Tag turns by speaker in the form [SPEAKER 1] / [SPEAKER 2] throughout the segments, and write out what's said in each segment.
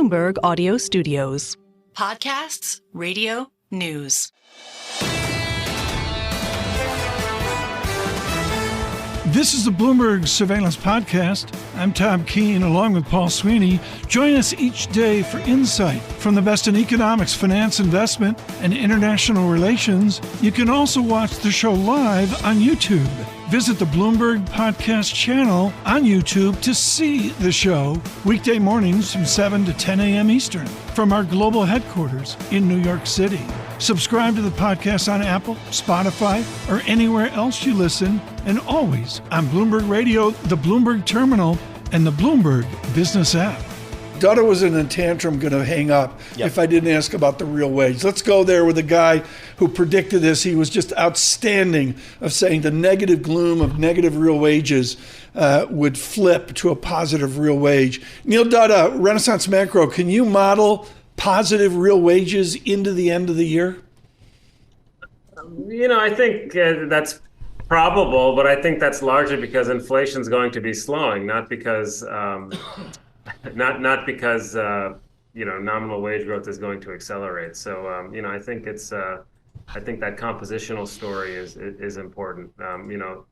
[SPEAKER 1] Bloomberg Audio Studios.
[SPEAKER 2] Podcasts, radio, news.
[SPEAKER 3] This is the Bloomberg Surveillance Podcast. I'm Tom Keene, along with Paul Sweeney. Join us each day for insight from the best in economics, finance, investment, and international relations. You can also watch the show live on YouTube. Visit the Bloomberg Podcast channel on YouTube to see the show weekday mornings from 7 to 10 a.m. Eastern from our global headquarters in New York City. Subscribe to the podcast on Apple, Spotify, or anywhere else you listen, and always on Bloomberg Radio, the Bloomberg Terminal, and the Bloomberg Business app. Dutta was in a tantrum going to hang up if I didn't ask about the real wage. Let's go there with a guy who predicted this. He was just outstanding of saying the negative gloom of negative real wages would flip to a positive real wage. Neil Dutta, Renaissance Macro, can you model positive real wages into the end of the year?
[SPEAKER 4] I think that's probable, but I think that's largely because inflation is going to be slowing, not because not because nominal wage growth is going to accelerate. So I think I think that compositional story is important.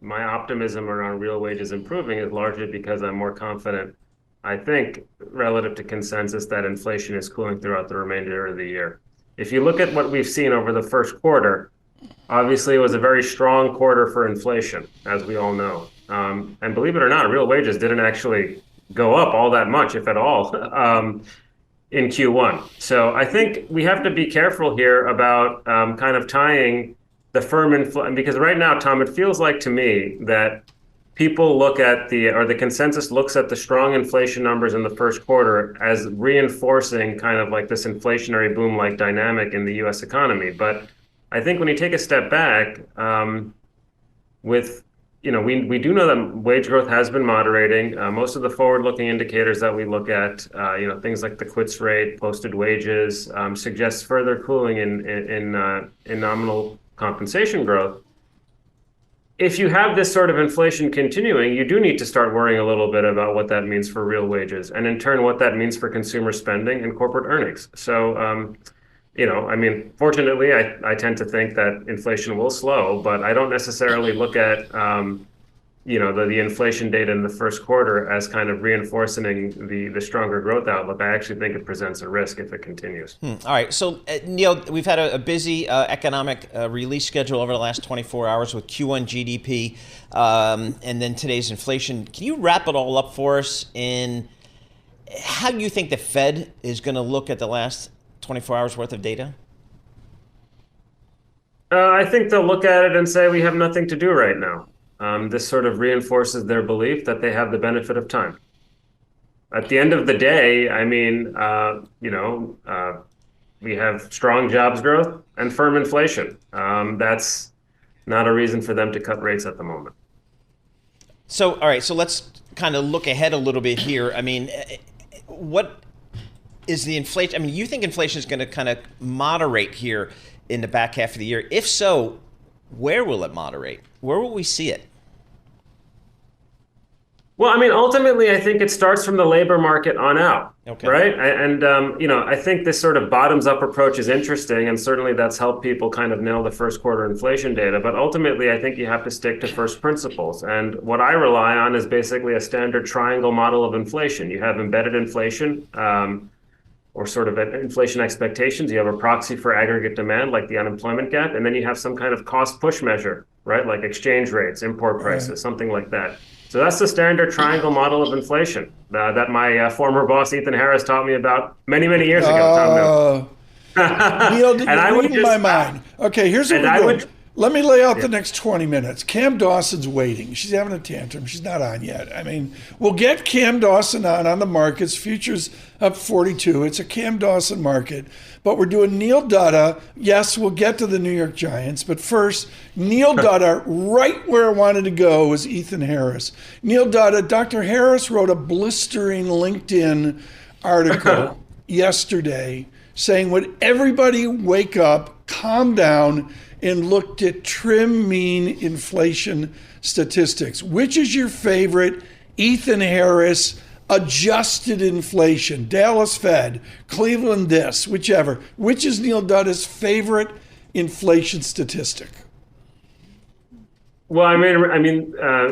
[SPEAKER 4] My optimism around real wages improving is largely because I'm more confident, I think, relative to consensus, that inflation is cooling throughout the remainder of the year. If you look at what we've seen over the first quarter, obviously it was a very strong quarter for inflation, as we all know. And believe it or not, real wages didn't actually go up all that much, if at all, in Q1. So I think we have to be careful here about kind of tying the firm inflation, because right now, Tom, it feels like to me that people look at the consensus looks at the strong inflation numbers in the first quarter as reinforcing kind of like this inflationary boom-like dynamic in the U.S. economy. But I think when you take a step back, we do know that wage growth has been moderating. Most of the forward-looking indicators that we look at, things like the quits rate, posted wages, suggest further cooling in nominal compensation growth. If you have this sort of inflation continuing, you do need to start worrying a little bit about what that means for real wages, and in turn, what that means for consumer spending and corporate earnings. So, fortunately, I tend to think that inflation will slow, but I don't necessarily look at, the inflation data in the first quarter as kind of reinforcing the stronger growth outlook. I actually think it presents a risk if it continues.
[SPEAKER 5] All right. So, Neil, we've had a busy economic release schedule over the last 24 hours with Q1 GDP and then today's inflation. Can you wrap it all up for us in how you think the Fed is going to look at the last 24 hours worth of data?
[SPEAKER 4] I think they'll look at it and say, we have nothing to do right now. This sort of reinforces their belief that they have the benefit of time. At the end of the day, we have strong jobs growth and firm inflation. That's not a reason for them to cut rates at the moment.
[SPEAKER 5] So, all right, so let's kind of look ahead a little bit here. I mean, what is the inflation? I mean, you think inflation is going to kind of moderate here in the back half of the year? If so, where will it moderate? Where will we see it?
[SPEAKER 4] Well, ultimately, I think it starts from the labor market on out, right? And, I think this sort of bottoms-up approach is interesting, and certainly that's helped people kind of nail the first quarter inflation data. But ultimately, I think you have to stick to first principles. And what I rely on is basically a standard triangle model of inflation. You have embedded inflation, or sort of inflation expectations. You have a proxy for aggregate demand, like the unemployment gap, and then you have some kind of cost push measure, right? Like exchange rates, import prices, something like that. So that's the standard triangle model of inflation that my former boss, Ethan Harris, taught me about many, many years ago.
[SPEAKER 3] Neil, you're reading my mind. Okay, here's what we're doing. Let me lay out the next 20 minutes. Cam Dawson's waiting. She's having a tantrum. She's not on yet. We'll get Cam Dawson on the markets. Futures up 42. It's a Cam Dawson market. But we're doing Neil Dutta. Yes, we'll get to the New York Giants. But first, Neil Dutta, right where I wanted to go was Ethan Harris. Neil Dutta, Dr. Harris wrote a blistering LinkedIn article yesterday saying, would everybody wake up, calm down, and looked at trim mean inflation statistics. Which is your favorite, Ethan Harris adjusted inflation, Dallas Fed, Cleveland this, whichever. Which is Neil Dutta's favorite inflation statistic?
[SPEAKER 4] Well,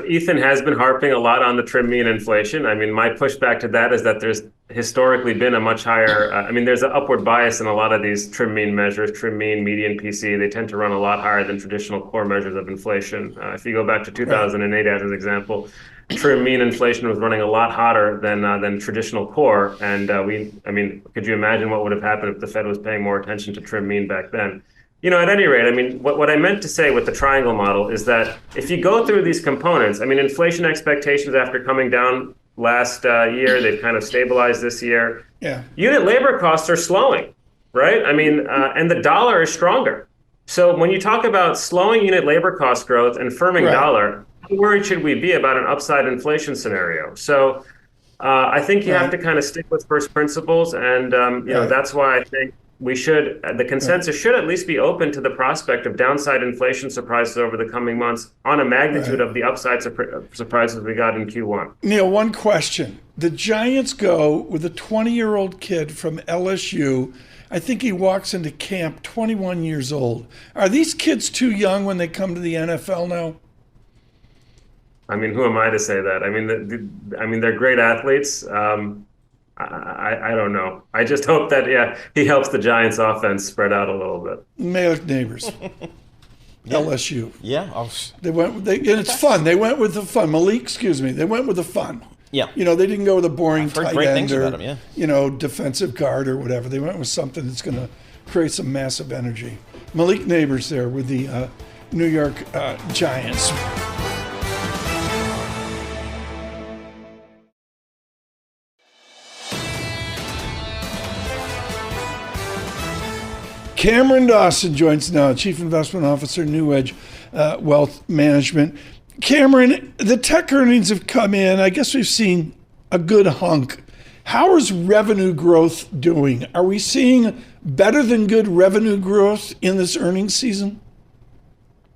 [SPEAKER 4] Ethan has been harping a lot on the trim mean inflation. I mean, my pushback to that is that there's historically been a much higher, there's an upward bias in a lot of these trim mean measures, trim mean, median PCE. They tend to run a lot higher than traditional core measures of inflation. If you go back to 2008 as an example, trim mean inflation was running a lot hotter than traditional core. And could you imagine what would have happened if the Fed was paying more attention to trim mean back then? At any rate, what I meant to say with the triangle model is that if you go through these components, inflation expectations after coming down last year, they've kind of stabilized this year.
[SPEAKER 3] Yeah.
[SPEAKER 4] Unit labor costs are slowing, right? And the dollar is stronger. So when you talk about slowing unit labor cost growth and firming dollar, how worried should we be about an upside inflation scenario? So I think you have to kind of stick with first principles. And, that's why I think the consensus should at least be open to the prospect of downside inflation surprises over the coming months on a magnitude of the upside surprises we got in Q1.
[SPEAKER 3] Neil, one question. The Giants go with a 20-year-old kid from LSU. I think he walks into camp 21 years old. Are these kids too young when they come to the NFL now?
[SPEAKER 4] Who am I to say that? They're great athletes. I don't know. I just hope that, he helps the Giants offense spread out a little bit.
[SPEAKER 3] Malik neighbors. LSU.
[SPEAKER 5] Yeah.
[SPEAKER 3] And it's fun. They went with the fun. They went with the fun.
[SPEAKER 5] Yeah.
[SPEAKER 3] They didn't go with a boring tight end or,
[SPEAKER 5] about him,
[SPEAKER 3] defensive guard or whatever. They went with something that's going to create some massive energy. Malik Neighbors there with the New York Giants. Cameron Dawson joins now, Chief Investment Officer, NewEdge Wealth Management. Cameron, the tech earnings have come in. I guess we've seen a good hunk. How is revenue growth doing? Are we seeing better than good revenue growth in this earnings season?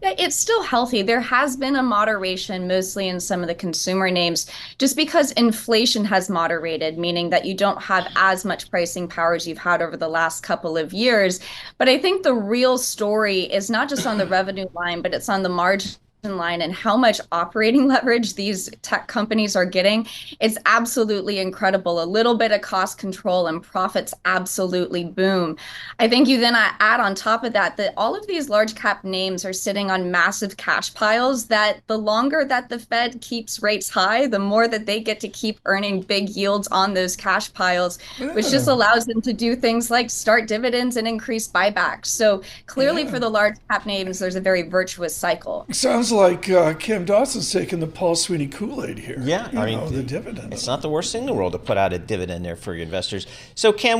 [SPEAKER 6] It's still healthy. There has been a moderation, mostly in some of the consumer names, just because inflation has moderated, meaning that you don't have as much pricing power as you've had over the last couple of years. But I think the real story is not just on the revenue line, but it's on the margin line and how much operating leverage these tech companies are getting. It's absolutely incredible. A little bit of cost control and profits absolutely boom. I think you then add on top of that all of these large cap names are sitting on massive cash piles that the longer that the Fed keeps rates high, the more that they get to keep earning big yields on those cash piles, which just allows them to do things like start dividends and increase buybacks. So clearly for the large cap names, there's a very virtuous cycle.
[SPEAKER 3] Sounds like Cam Dawson's taking the Paul Sweeney Kool-Aid here.
[SPEAKER 5] Yeah,
[SPEAKER 3] the dividend.
[SPEAKER 5] It's not the worst thing in the world to put out a dividend there for your investors. So, Cam,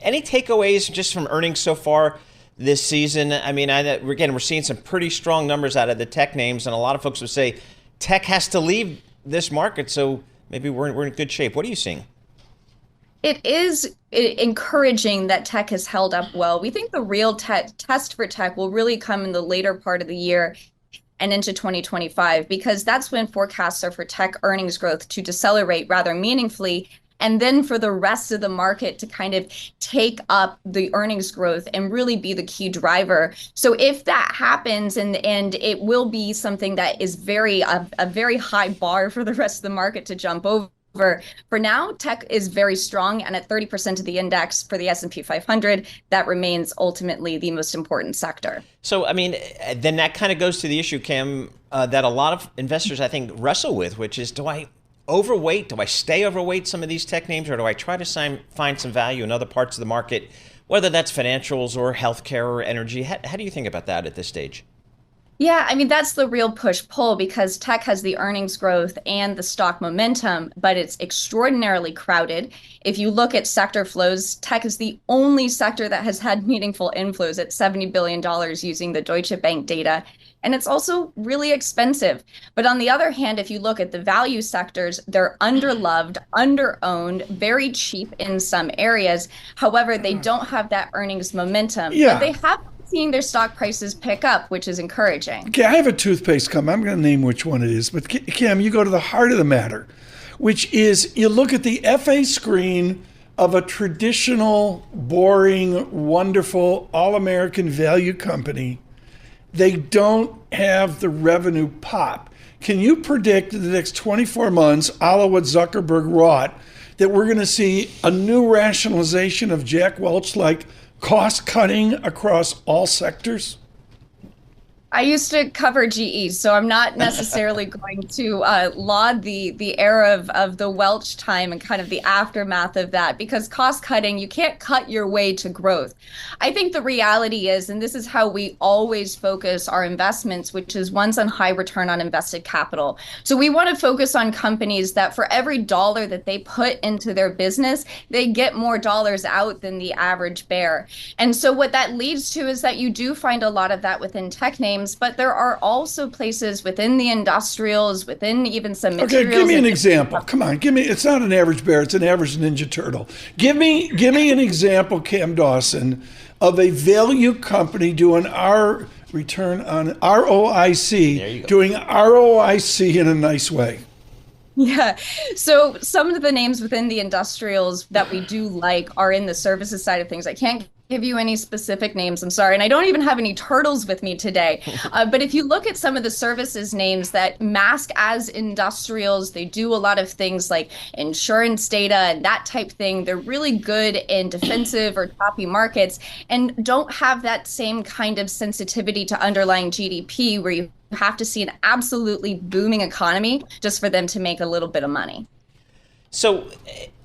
[SPEAKER 5] any takeaways just from earnings so far this season? We're seeing some pretty strong numbers out of the tech names, and a lot of folks would say tech has to leave this market, so maybe we're in good shape. What are you seeing?
[SPEAKER 6] It is encouraging that tech has held up well. We think the real test for tech will really come in the later part of the year and into 2025, because that's when forecasts are for tech earnings growth to decelerate rather meaningfully, and then for the rest of the market to kind of take up the earnings growth and really be the key driver. So if that happens, and it will be something that is a very high bar for the rest of the market to jump over. For now, tech is very strong, and at 30% of the index for the S&P 500, that remains ultimately the most important sector. So,
[SPEAKER 5] then that kind of goes to the issue, Cam, that a lot of investors, I think, wrestle with, which is, do I overweight? Do I stay overweight some of these tech names, or do I try to find some value in other parts of the market, whether that's financials or healthcare or energy? How do you think about that at this stage?
[SPEAKER 6] Yeah, that's the real push-pull, because tech has the earnings growth and the stock momentum, but it's extraordinarily crowded. If you look at sector flows, tech is the only sector that has had meaningful inflows at $70 billion using the Deutsche Bank data. And it's also really expensive. But on the other hand, if you look at the value sectors, they're underloved, under-owned, very cheap in some areas. However, they don't have that earnings momentum.
[SPEAKER 3] Yeah.
[SPEAKER 6] But they have seeing their stock prices pick up, which is encouraging.
[SPEAKER 3] Okay, I have a toothpaste company. I'm going to name which one it is. But Cam, you go to the heart of the matter. which is you look at the FA screen of a traditional, boring, wonderful, all-American value company. They don't have the revenue pop. Can you predict in the next 24 months, a la what Zuckerberg wrought, that we're going to see a new rationalization of Jack Welch-like cost cutting across all sectors?
[SPEAKER 6] I used to cover GE, so I'm not necessarily going to laud the era of the Welch time and kind of the aftermath of that, because cost cutting, you can't cut your way to growth. I think the reality is, and this is how we always focus our investments, which is ones on high return on invested capital. So we want to focus on companies that for every dollar that they put into their business, they get more dollars out than the average bear. And so what that leads to is that you do find a lot of that within tech names, but there are also places within the industrials, within even some materials.
[SPEAKER 3] Okay, give me an example. Come on, give me. It's not an average bear; it's an average Ninja Turtle. Give me an example, Cam Dawson, of a value company doing our return on ROIC, doing ROIC in a nice way.
[SPEAKER 6] Yeah. So some of the names within the industrials that we do like are in the services side of things. I can't give you any specific names, I'm sorry. And I don't even have any turtles with me today. But if you look at some of the services names that mask as industrials, they do a lot of things like insurance data and that type thing. They're really good in defensive or choppy markets and don't have that same kind of sensitivity to underlying GDP where you have to see an absolutely booming economy just for them to make a little bit of money.
[SPEAKER 5] So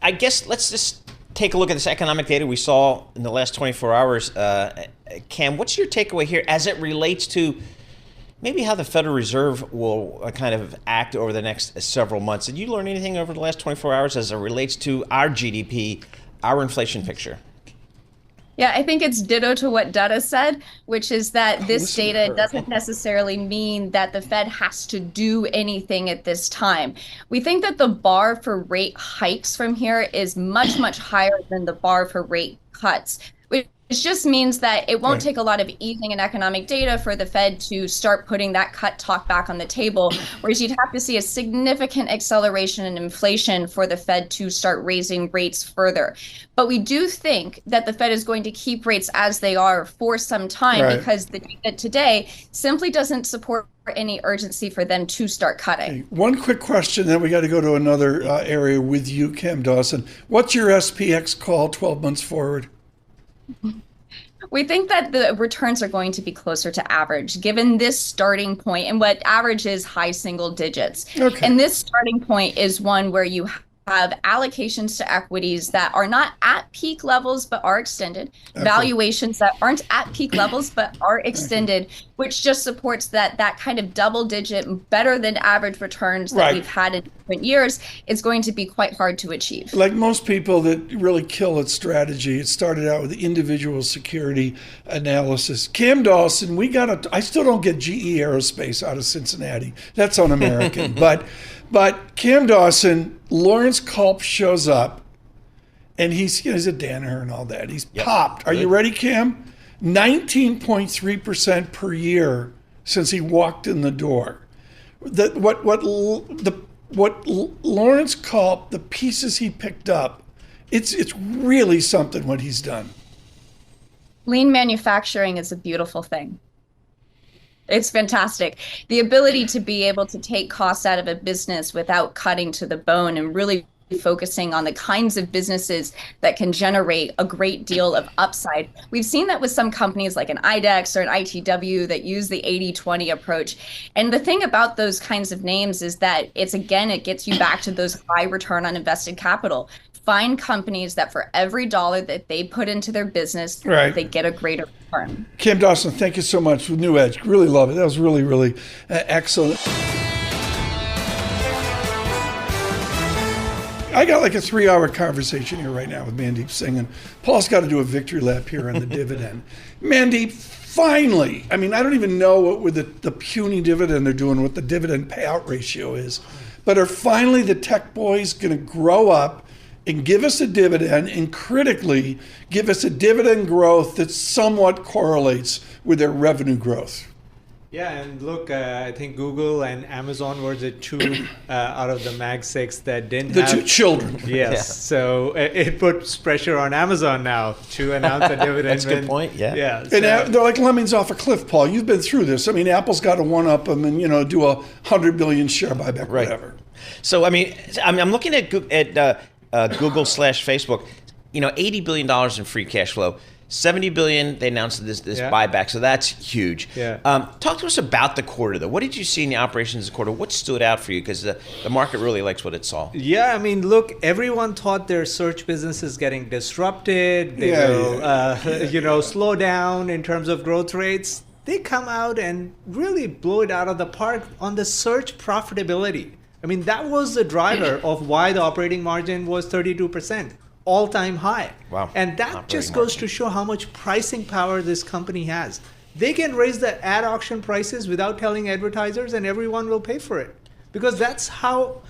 [SPEAKER 5] I guess let's just take a look at this economic data we saw in the last 24 hours. Cam, what's your takeaway here as it relates to maybe how the Federal Reserve will kind of act over the next several months? Did you learn anything over the last 24 hours as it relates to our GDP, our inflation picture?
[SPEAKER 6] Yeah, I think it's ditto to what Dutta said, which is that this data doesn't necessarily mean that the Fed has to do anything at this time. We think that the bar for rate hikes from here is much, much higher than the bar for rate cuts. It just means that it won't take a lot of easing in economic data for the Fed to start putting that cut talk back on the table, whereas you'd have to see a significant acceleration in inflation for the Fed to start raising rates further. But we do think that the Fed is going to keep rates as they are for some time because the data today simply doesn't support any urgency for them to start cutting.
[SPEAKER 3] Okay. One quick question, then we got to go to another area with you, Cam Dawson. What's your SPX call 12 months forward?
[SPEAKER 6] We think that the returns are going to be closer to average, given this starting point, and what average is high single digits. Okay. And this starting point is one where you have allocations to equities that are not at peak levels but are extended, valuations that aren't at peak levels but are extended, which just supports that kind of double-digit, better than average returns that we've had in different years is going to be quite hard to achieve.
[SPEAKER 3] Like most people that really kill its strategy, it started out with individual security analysis. Cam Dawson, I still don't get GE Aerospace out of Cincinnati. That's un-American. But Cam Dawson, Lawrence Culp shows up, and he's a Danaher and all that. He's popped. Are you ready, Cam? 19.3% per year since he walked in the door. What Lawrence Culp, the pieces he picked up, it's really something what he's done.
[SPEAKER 6] Lean manufacturing is a beautiful thing. It's fantastic. The ability to be able to take costs out of a business without cutting to the bone and really focusing on the kinds of businesses that can generate a great deal of upside. We've seen that with some companies like an IDEX or an ITW that use the 80-20 approach. And the thing about those kinds of names is that it gets you back to those high return on invested capital. Find companies that for every dollar that they put into their business, they get a greater return. Cam
[SPEAKER 3] Dawson, thank you so much with NewEdge. Really love it. That was really, really excellent. I got like a 3-hour conversation here right now with Mandeep Singh, and Paul's got to do a victory lap here on the dividend. Mandeep, finally, I mean, I don't even know what with the puny dividend they're doing, what the dividend payout ratio is, but are finally the tech boys going to grow up and give us a dividend, and critically give us a dividend growth that somewhat correlates with their revenue growth?
[SPEAKER 7] Yeah, and look, I think Google and Amazon were the two out of the Mag 6 that didn't have...
[SPEAKER 8] The two children.
[SPEAKER 7] Yes,
[SPEAKER 5] Yeah.
[SPEAKER 7] So it puts pressure on Amazon now to announce a dividend.
[SPEAKER 5] That's a good point, yeah.
[SPEAKER 7] Yeah.
[SPEAKER 8] And
[SPEAKER 7] So,
[SPEAKER 8] they're like lemmings off a cliff, Paul. You've been through this. I mean, Apple's got to one-up them and, do a 100 billion share buyback,
[SPEAKER 5] Right.
[SPEAKER 8] whatever.
[SPEAKER 5] So, I mean, I'm looking at Google/Facebook, $80 billion in free cash flow. $70 billion, they announced this
[SPEAKER 7] Yeah.
[SPEAKER 5] buyback, so that's huge.
[SPEAKER 7] Yeah.
[SPEAKER 5] Talk to us about the quarter, though. What did you see in the operations this quarter? What stood out for you? Because the market really likes what it saw.
[SPEAKER 7] yeah, I mean, look, everyone thought their search business is getting disrupted. They will, slow down in terms of growth rates. They come out and really blow it out of the park on the search profitability. I mean, that was the driver of why the operating margin was 32%, all-time high.
[SPEAKER 5] Wow.
[SPEAKER 7] And that
[SPEAKER 5] Operating
[SPEAKER 7] just goes
[SPEAKER 5] margin.
[SPEAKER 7] to show how much pricing power this company has. They can raise the ad auction prices without telling advertisers, and everyone will pay for it, because that's how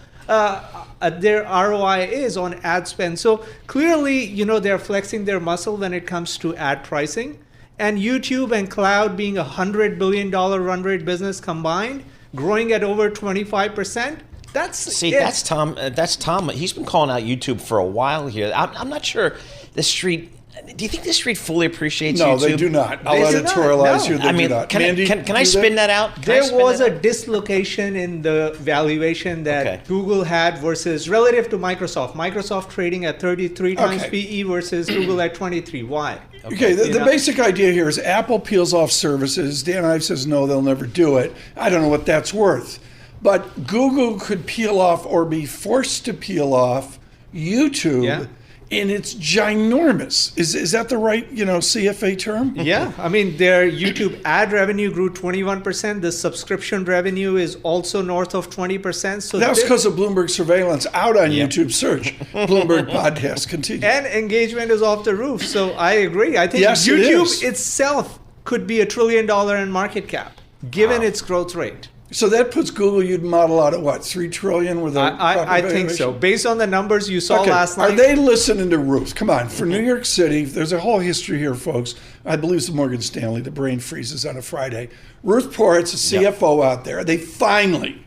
[SPEAKER 7] their ROI is on ad spend. So clearly, they're flexing their muscle when it comes to ad pricing. And YouTube and cloud being a $100 billion run rate business combined, growing at over 25%. That's
[SPEAKER 5] Tom. That's Tom. He's been calling out YouTube for a while here. I'm not sure the street. Do you think the street fully appreciates
[SPEAKER 8] No,
[SPEAKER 5] YouTube?
[SPEAKER 8] they do not. I'll
[SPEAKER 7] They do not,
[SPEAKER 8] editorialize
[SPEAKER 7] no.
[SPEAKER 8] here. They
[SPEAKER 5] I mean,
[SPEAKER 8] do not.
[SPEAKER 5] can
[SPEAKER 8] Mandy,
[SPEAKER 5] I
[SPEAKER 8] do
[SPEAKER 5] spin
[SPEAKER 8] that?
[SPEAKER 5] that out? Can I
[SPEAKER 7] There
[SPEAKER 5] spin
[SPEAKER 7] was
[SPEAKER 5] that
[SPEAKER 7] a
[SPEAKER 5] out?
[SPEAKER 7] dislocation in the valuation that
[SPEAKER 5] Okay.
[SPEAKER 7] Google had versus relative to Microsoft. Microsoft trading at 33 times
[SPEAKER 8] Okay.
[SPEAKER 7] PE versus Google at 23. Why?
[SPEAKER 8] Okay, the
[SPEAKER 7] You know?
[SPEAKER 8] basic idea here is Apple peels off services. Dan Ives says no, they'll never do it. I don't know what that's worth. But Google could peel off or be forced to peel off YouTube,
[SPEAKER 7] Yeah.
[SPEAKER 8] and it's ginormous. Is that the right, CFA term?
[SPEAKER 7] Yeah, I mean, their YouTube ad revenue grew 21%. The subscription revenue is also north of 20%. So
[SPEAKER 8] That was
[SPEAKER 7] this-
[SPEAKER 8] because of Bloomberg surveillance out on YouTube search. Bloomberg podcast continue.
[SPEAKER 7] and engagement is off the roof. So I agree. I think
[SPEAKER 8] Yes, it
[SPEAKER 7] YouTube
[SPEAKER 8] is.
[SPEAKER 7] itself could be $1 trillion in market cap, given its growth rate.
[SPEAKER 8] So that puts Google, you'd model out at what, 3 trillion with a
[SPEAKER 7] I think so. Based on the numbers you saw last night.
[SPEAKER 8] Are they listening to Ruth? Come on, for New York City, there's a whole history here, folks. I believe it's Morgan Stanley. The brain freezes on a Friday. Ruth Port's a CFO out there. They finally,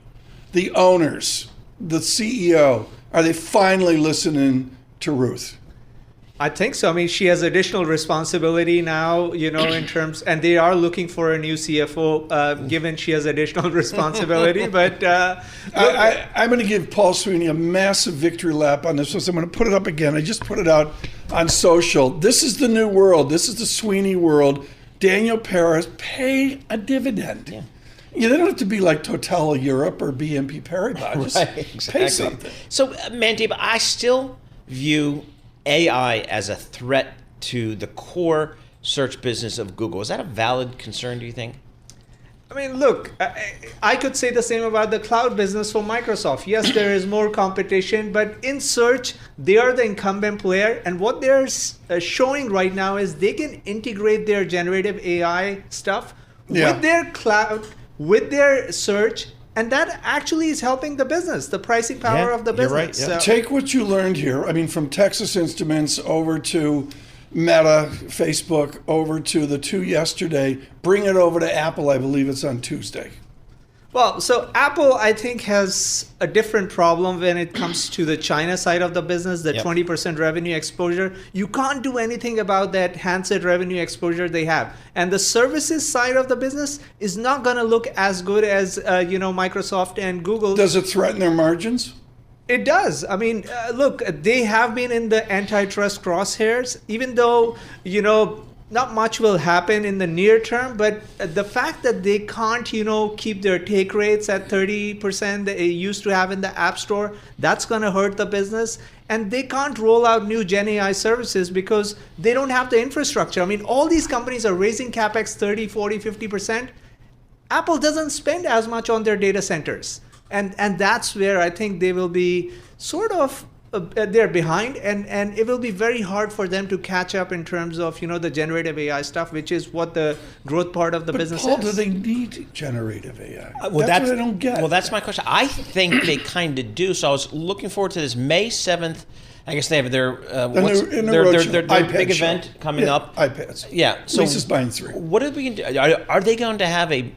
[SPEAKER 8] the owners, the CEO, are they finally listening to Ruth?
[SPEAKER 7] I think so. I mean, she has additional responsibility now, in terms, and they are looking for a new CFO, given she has additional responsibility. But
[SPEAKER 8] I'm going to give Paul Sweeney a massive victory lap on this one. So I'm going to put it up again. I just put it out on social. This is the new world. This is the Sweeney world. Daniel Paris, pay a dividend. Yeah. They don't have to be like Total Europe or BNP Paribas. Just
[SPEAKER 5] Right, exactly.
[SPEAKER 8] pay something.
[SPEAKER 5] So, Mandeep, I still view AI as a threat to the core search business of Google. Is that a valid concern, do you think?
[SPEAKER 7] I mean, look, I could say the same about the cloud business for Microsoft. Yes, there is more competition, but in search, they are the incumbent player. And what they're showing right now is they can integrate their generative AI stuff with their cloud, with their search. And that actually is helping the business, the pricing power of the business.
[SPEAKER 5] You're right, yeah.
[SPEAKER 7] So-
[SPEAKER 8] Take what you learned here. I mean, from Texas Instruments over to Meta, Facebook, over to the two yesterday. Bring it over to Apple. I believe it's on Tuesday.
[SPEAKER 7] Well, so Apple, I think, has a different problem when it comes to the China side of the business, the 20% revenue exposure. You can't do anything about that handset revenue exposure they have. And the services side of the business is not going to look as good as, Microsoft and Google.
[SPEAKER 8] Does it threaten their margins?
[SPEAKER 7] It does. I mean, look, they have been in the antitrust crosshairs, even though, not much will happen in the near term, but the fact that they can't, keep their take rates at 30% they used to have in the App Store, that's going to hurt the business. And they can't roll out new Gen AI services because they don't have the infrastructure. I mean, all these companies are raising CapEx 30, 40, 50%. Apple doesn't spend as much on their data centers. And that's where I think they will be sort of they're behind, and it will be very hard for them to catch up in terms of the generative AI stuff, which is what the growth part of the business
[SPEAKER 8] Paul,
[SPEAKER 7] is.
[SPEAKER 8] do they need generative AI?
[SPEAKER 5] Well,
[SPEAKER 8] that's what I don't get.
[SPEAKER 5] Well, that's my question. I think they kind of do. So I was looking forward to this May 7th. I guess they have their
[SPEAKER 8] their
[SPEAKER 5] their
[SPEAKER 8] iPad
[SPEAKER 5] big
[SPEAKER 8] show.
[SPEAKER 5] event coming up.
[SPEAKER 8] iPads.
[SPEAKER 5] Yeah. So
[SPEAKER 8] Lisa's buying 3.
[SPEAKER 5] what are we going to do? Are they going to have a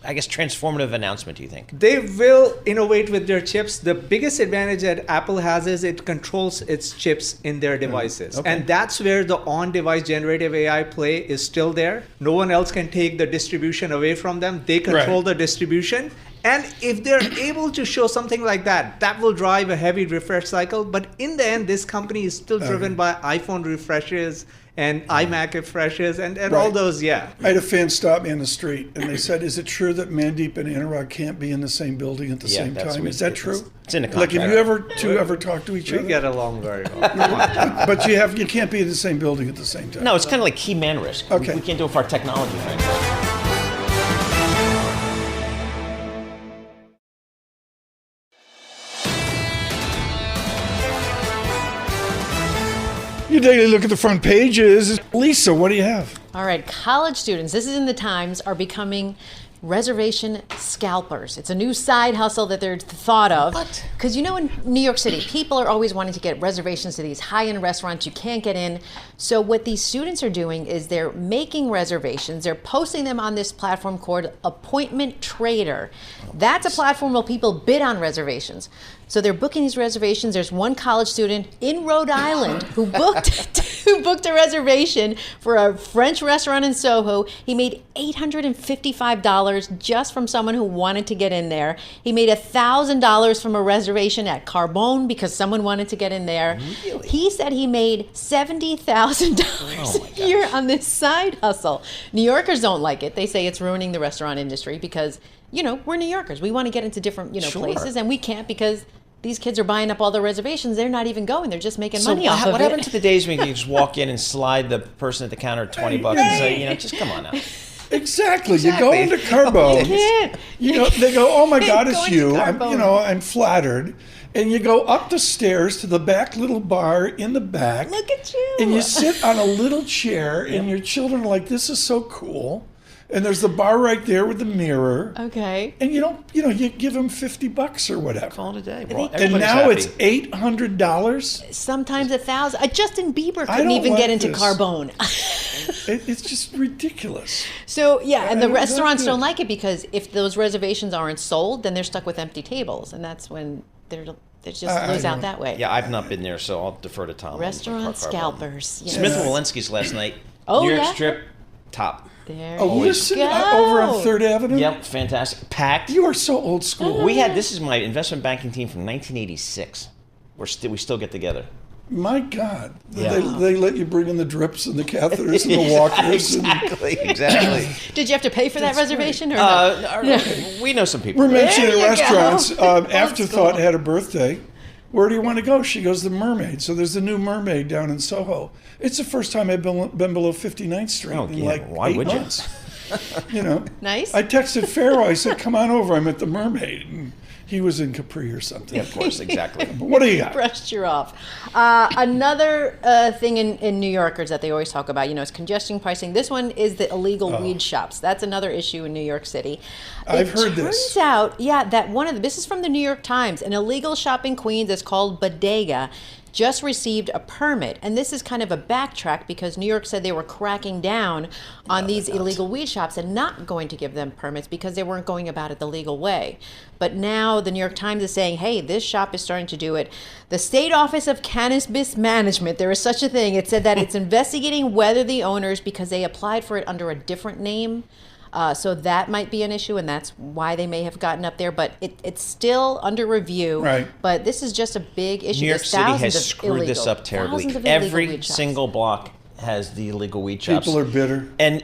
[SPEAKER 5] I guess, transformative announcement, do you think?
[SPEAKER 7] They will innovate with their chips. The biggest advantage that Apple has is it controls its chips in their devices.
[SPEAKER 8] Okay.
[SPEAKER 7] And that's where the on-device generative AI play is still there. No one else can take the distribution away from them. They control the distribution. And if they're able to show something like that, that will drive a heavy refresh cycle. But in the end, this company is still driven by iPhone refreshes and iMac refreshes and all those,
[SPEAKER 8] I had a fan stop me in the street, and they said, is it true that Mandeep and Anurag can't be in the same building at the same time? Is that true?
[SPEAKER 5] It's in the
[SPEAKER 8] Like,
[SPEAKER 5] contract.
[SPEAKER 8] have you ever talked to each
[SPEAKER 7] We
[SPEAKER 8] other?
[SPEAKER 7] get along very well.
[SPEAKER 8] But you can't be in the same building at the same time.
[SPEAKER 5] No, it's kind of like key man risk.
[SPEAKER 8] Okay.
[SPEAKER 5] We can't do it for our technology, frankly.
[SPEAKER 8] Your daily look at the front pages. Lisa, what do you have?
[SPEAKER 9] All right, college students, this is in the Times, are becoming reservation scalpers. It's a new side hustle that they're thought of.
[SPEAKER 5] What?
[SPEAKER 9] Because you know, in New York City, people are always wanting to get reservations to these high-end restaurants. You can't get in. So what these students are doing is they're making reservations. They're posting them on this platform called Appointment Trader. That's a platform where people bid on reservations. So they're booking these reservations. There's one college student in Rhode Island who booked a reservation for a French restaurant in Soho. He made $855 just from someone who wanted to get in there. He made $1,000 from a reservation at Carbone because someone wanted to get in there. Really? He said he made $70,000 a year on this side hustle. New Yorkers don't like it. They say it's ruining the restaurant industry because, you know, we're New Yorkers. We want to get into different, places, and we can't because these kids are buying up all the reservations. They're not even going. They're just making money off of it.
[SPEAKER 5] What happened to the days when you could just walk in and slide the person at the counter $20 and say, just come on now.
[SPEAKER 8] Exactly. You go into Carbone. They go, oh my God, it's you. I'm flattered. And you go up the stairs to the back little bar in the back.
[SPEAKER 9] Look at you.
[SPEAKER 8] And you sit on a little chair, and your children are like, this is so cool. And there's the bar right there with the mirror.
[SPEAKER 9] Okay.
[SPEAKER 8] And you give them $50 or whatever.
[SPEAKER 5] Call it a day.
[SPEAKER 8] And now it's $800.
[SPEAKER 9] Sometimes $1,000. Justin Bieber couldn't even get into Carbone.
[SPEAKER 8] It's just ridiculous.
[SPEAKER 9] So and the restaurants don't like it because if those reservations aren't sold, then they're stuck with empty tables, and that's when they just lose out that way.
[SPEAKER 5] Yeah, I've not been there, so I'll defer to Tom.
[SPEAKER 9] Restaurant scalpers. Yes.
[SPEAKER 5] Smith and Walensky's last night.
[SPEAKER 9] Oh,
[SPEAKER 5] New York
[SPEAKER 9] yeah?
[SPEAKER 5] Strip, top.
[SPEAKER 9] There
[SPEAKER 8] We're sitting over on 3rd Avenue?
[SPEAKER 5] Yep, fantastic. Packed.
[SPEAKER 8] You are so old school.
[SPEAKER 5] This is my investment banking team from 1986. We still get together.
[SPEAKER 8] My God.
[SPEAKER 5] Yeah.
[SPEAKER 8] They let you bring in the drips and the catheters and the walkers.
[SPEAKER 5] Exactly.
[SPEAKER 9] Did you have to pay for that reservation? Or no?
[SPEAKER 5] We know some people.
[SPEAKER 8] We're mentioning
[SPEAKER 9] There you
[SPEAKER 8] restaurants.
[SPEAKER 9] go.
[SPEAKER 8] Afterthought had a birthday. Where do you want to go? She goes, the Mermaid. So there's the new Mermaid down in Soho. It's the first time I've been below 59th Street in like
[SPEAKER 5] Why
[SPEAKER 8] 8
[SPEAKER 5] would
[SPEAKER 8] months.
[SPEAKER 9] Nice.
[SPEAKER 8] I texted Ferro. I said, come on over. I'm at the Mermaid. And he was in Capri or something.
[SPEAKER 5] Yeah, of course, exactly.
[SPEAKER 8] What do you got?
[SPEAKER 9] Brushed you off. Another thing in New Yorkers that they always talk about, is congestion pricing. This one is the illegal weed shops. That's another issue in New York City.
[SPEAKER 8] I've heard this.
[SPEAKER 9] Turns out, that this is from the New York Times. An illegal shop in Queens is called Bodega. Just received a permit. And this is kind of a backtrack because New York said they were cracking down on these illegal weed shops and not going to give them permits because they weren't going about it the legal way. But now the New York Times is saying, hey, this shop is starting to do it. The State Office of Cannabis Management, there is such a thing. It said that it's investigating whether the owners, because they applied for it under a different name, so that might be an issue, and that's why they may have gotten up there. But it's still under review.
[SPEAKER 8] Right.
[SPEAKER 9] But this is just a big issue.
[SPEAKER 5] New York
[SPEAKER 9] There's
[SPEAKER 5] City has
[SPEAKER 9] thousands of
[SPEAKER 5] screwed this up terribly.
[SPEAKER 9] thousands of illegal
[SPEAKER 5] Every
[SPEAKER 9] weed shops.
[SPEAKER 5] single block has the illegal weed shops.
[SPEAKER 8] People are bitter.
[SPEAKER 5] And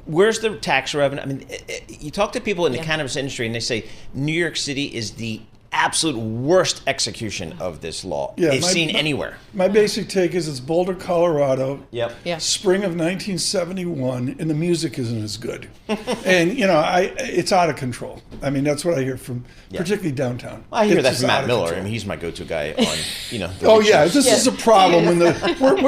[SPEAKER 5] where's the tax revenue? I mean, you talk to people in the cannabis industry, and they say New York City is the absolute worst execution of this law they've seen anywhere.
[SPEAKER 8] My basic take is it's Boulder, Colorado.
[SPEAKER 5] Yep.
[SPEAKER 9] Yeah.
[SPEAKER 8] Spring of 1971, and the music isn't as good. And it's out of control. I mean, that's what I hear from particularly downtown.
[SPEAKER 5] I hear
[SPEAKER 8] It's
[SPEAKER 5] that
[SPEAKER 8] just
[SPEAKER 5] from
[SPEAKER 8] out
[SPEAKER 5] Matt
[SPEAKER 8] of
[SPEAKER 5] Miller.
[SPEAKER 8] control.
[SPEAKER 5] I mean, he's my go-to guy on the
[SPEAKER 8] Oh
[SPEAKER 5] weed
[SPEAKER 8] yeah,
[SPEAKER 5] shops.
[SPEAKER 8] this is a problem.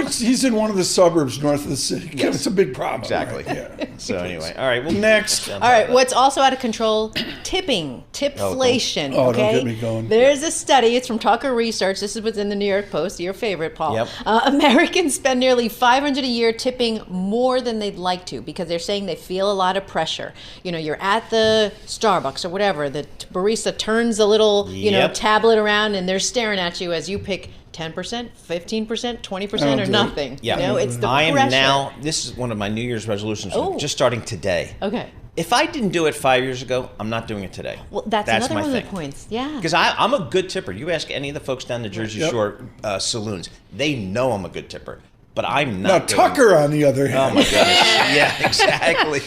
[SPEAKER 8] He's in one of the suburbs north of the city.
[SPEAKER 5] Yes.
[SPEAKER 8] It's a big problem.
[SPEAKER 5] Exactly.
[SPEAKER 8] Right? Yeah.
[SPEAKER 5] So anyway, all right. Well,
[SPEAKER 8] Next.
[SPEAKER 9] All right, what's also out of control? Tipflation.
[SPEAKER 8] Oh, don't get me me going.
[SPEAKER 9] There's a study, it's from Tucker Research. This is what's in the New York Post, your favorite, Paul.
[SPEAKER 5] Yep.
[SPEAKER 9] Americans spend nearly $500 a year tipping more than they'd like to because they're saying they feel a lot of pressure. You know, you're at the Starbucks or whatever, the barista turns a little, tablet around and they're staring at you as you pick 10%, 15%, 20%, or nothing.
[SPEAKER 5] Yeah.
[SPEAKER 9] You know, it's the
[SPEAKER 5] I am
[SPEAKER 9] pressure.
[SPEAKER 5] now, this is one of my New Year's resolutions, just starting today.
[SPEAKER 9] Okay.
[SPEAKER 5] If I didn't do it 5 years ago, I'm not doing it today.
[SPEAKER 9] Well, that's another
[SPEAKER 5] my
[SPEAKER 9] one
[SPEAKER 5] thing.
[SPEAKER 9] of the points. Yeah.
[SPEAKER 5] Because I'm a good tipper. You ask any of the folks down the Jersey Shore saloons, they know I'm a good tipper. But I'm not.
[SPEAKER 8] Now, Tucker, on the other hand.
[SPEAKER 5] Oh, my goodness. Yeah, exactly.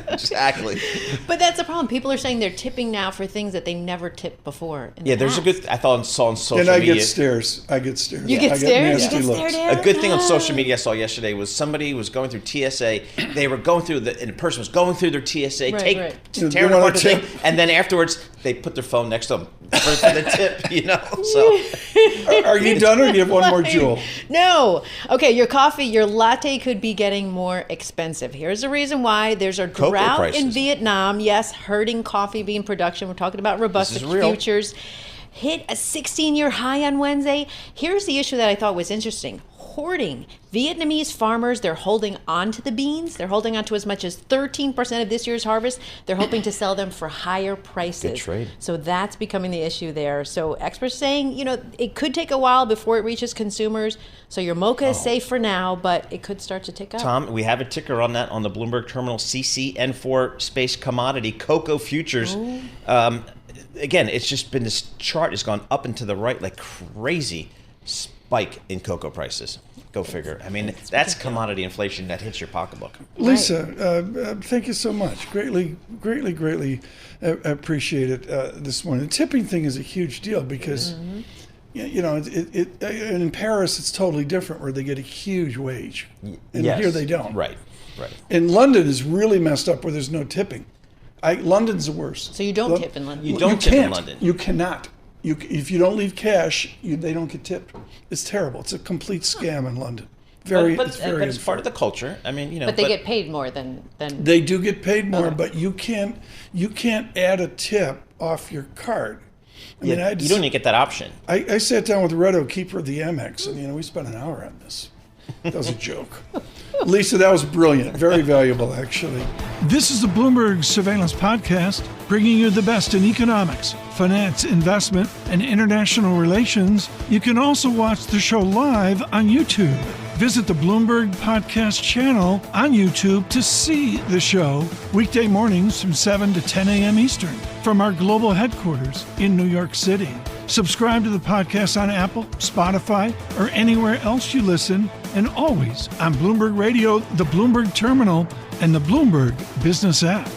[SPEAKER 5] Exactly.
[SPEAKER 9] But that's the problem. People are saying they're tipping now for things that they never tipped before.
[SPEAKER 5] There's a good, I saw on social
[SPEAKER 8] and I
[SPEAKER 5] media.
[SPEAKER 8] get stares. I get stares.
[SPEAKER 9] You get
[SPEAKER 8] I
[SPEAKER 9] stares?
[SPEAKER 8] Nasty
[SPEAKER 9] You get
[SPEAKER 8] looks.
[SPEAKER 9] stared at?
[SPEAKER 5] A good thing on social media I saw yesterday was somebody was going through TSA. They were going through and the person was going through their TSA, tearing apart the thing, and then afterwards they put their phone next to them for the tip, So,
[SPEAKER 8] are you done, or do you have one more, Jewel?
[SPEAKER 9] No. Okay, your latte could be getting more expensive. Here's the reason why. There's a
[SPEAKER 5] Cocoa
[SPEAKER 9] drought
[SPEAKER 5] prices.
[SPEAKER 9] in Vietnam. Yes, hurting coffee bean production. We're talking about Robusta
[SPEAKER 5] This is real.
[SPEAKER 9] futures. Hit a 16-year high on Wednesday. Here's the issue that I thought was interesting. Hoarding. Vietnamese farmers, they're holding on to the beans. They're holding on to as much as 13% of this year's harvest. They're hoping to sell them for higher prices.
[SPEAKER 5] Good trade.
[SPEAKER 9] So that's becoming the issue there. So experts saying, it could take a while before it reaches consumers. So your mocha is safe for now, but it could start to tick up.
[SPEAKER 5] Tom, we have a ticker on that on the Bloomberg Terminal, CCN4 space commodity, cocoa futures. Again, it's just been, this chart has gone up and to the right like crazy. Spike in cocoa prices. Go figure. I mean, that's commodity inflation that hits your pocketbook.
[SPEAKER 8] Lisa, thank you so much. Greatly appreciate it this morning. The tipping thing is a huge deal because, in Paris it's totally different where they get a huge wage, and here they don't.
[SPEAKER 5] Right.
[SPEAKER 8] And London is really messed up where there's no tipping. London's the worst.
[SPEAKER 9] So you don't tip in London?
[SPEAKER 5] You don't tip in London.
[SPEAKER 8] You cannot. If you don't leave cash, they don't get tipped. It's terrible. It's a complete scam in London.
[SPEAKER 5] But it's part of the culture. I mean,
[SPEAKER 9] But they get paid more than.
[SPEAKER 8] They do get paid more, but you can't add a tip off your card.
[SPEAKER 5] You don't even get that option.
[SPEAKER 8] I sat down with Redo, keeper of the Amex, and we spent an hour on this. That was a joke. Lisa, that was brilliant. Very valuable, actually.
[SPEAKER 3] This is the Bloomberg Surveillance Podcast, bringing you the best in economics, finance, investment, and international relations. You can also watch the show live on YouTube. Visit the Bloomberg Podcast channel on YouTube to see the show weekday mornings from 7 to 10 a.m. Eastern from our global headquarters in New York City. Subscribe to the podcast on Apple, Spotify, or anywhere else you listen, and always on Bloomberg Radio, the Bloomberg Terminal, and the Bloomberg Business app.